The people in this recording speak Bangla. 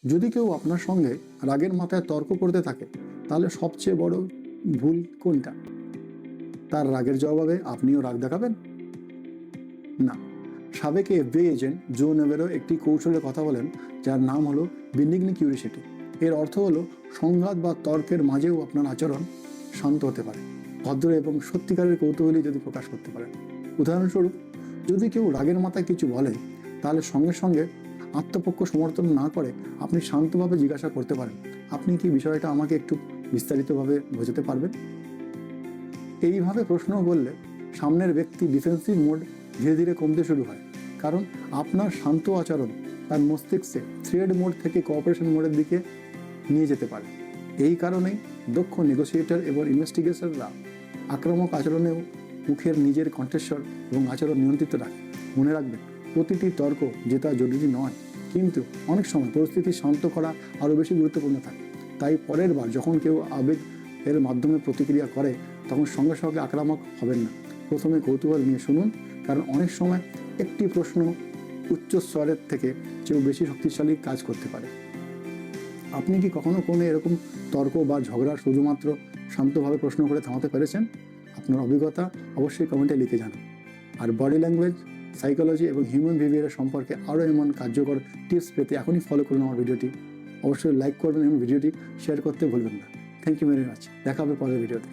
যদি কেউ আপনার সঙ্গে রাগের মাথায় তর্ক করতে থাকে, তাহলে সবচেয়ে বড় ভুল কোনটা? তার রাগের জবাবে আপনিও রাগ দেখাবেন? না। সাবেক এফবিআই এজেন্ট জো নেভেরো একটি কৌশলের কথা বলেন, যার নাম হলো বিনিগনি কিউরিসিটি। এর অর্থ হলো সংঘাত বা তর্কের মাঝেও আপনার আচরণ শান্ত হতে পারে, ভদ্র এবং সত্যিকারের কৌতূহলী যদি প্রকাশ করতে পারেন। উদাহরণস্বরূপ, যদি কেউ রাগের মাথায় কিছু বলে, তাহলে সঙ্গে সঙ্গে আত্মপক্ষ সমর্থন না করে আপনি শান্তভাবে জিজ্ঞাসা করতে পারেন, আপনি কি বিষয়টা আমাকে একটু বিস্তারিতভাবে বোঝাতে পারবেন? এইভাবে প্রশ্ন করলে সামনের ব্যক্তি ডিফেন্সিভ মোড ধীরে ধীরে কমতে শুরু হয়, কারণ আপনার শান্ত আচরণ তার মস্তিষ্কে থ্রেড মোড থেকে কোঅপারেশন মোডের দিকে নিয়ে যেতে পারে। এই কারণেই দক্ষ নেগোসিয়েটর এবং ইনভেস্টিগেটররা আক্রমক আচরণেও মুখের নিজের কণ্ঠস্বর এবং আচরণ নিয়ন্ত্রিত রাখে। মনে রাখবেন, প্রতিটি তর্ক জেতা জরুরি নয়, কিন্তু অনেক সময় পরিস্থিতি শান্ত করা আরও বেশি গুরুত্বপূর্ণ থাকে। তাই পরের বার যখন কেউ আবেগ এর মাধ্যমে প্রতিক্রিয়া করে, তখন সঙ্গে সঙ্গে আক্রামক হবেন না। প্রথমে কৌতূহল নিয়ে শুনুন, কারণ অনেক সময় একটি প্রশ্ন উচ্চস্বরের থেকে চেয়েও বেশি শক্তিশালী কাজ করতে পারে। আপনি কি কখনো কোনো এরকম তর্ক বা ঝগড়া শুধুমাত্র শান্তভাবে প্রশ্ন করে থামাতে পেরেছেন? আপনার অভিজ্ঞতা অবশ্যই কমেন্টে লিখে জানান। আর বডি ল্যাঙ্গুয়েজ, সাইকোলজি এবং হিউম্যান বিহেভিয়ারের সম্পর্কে আরও এমন কার্যকর টিপস পেতে এখনই ফলো করুন আমার ভিডিওটি। অবশ্যই লাইক করবেন এবং ভিডিওটি শেয়ার করতে ভুলবেন না। Thank you very much. দেখা হবে পরের ভিডিওতে।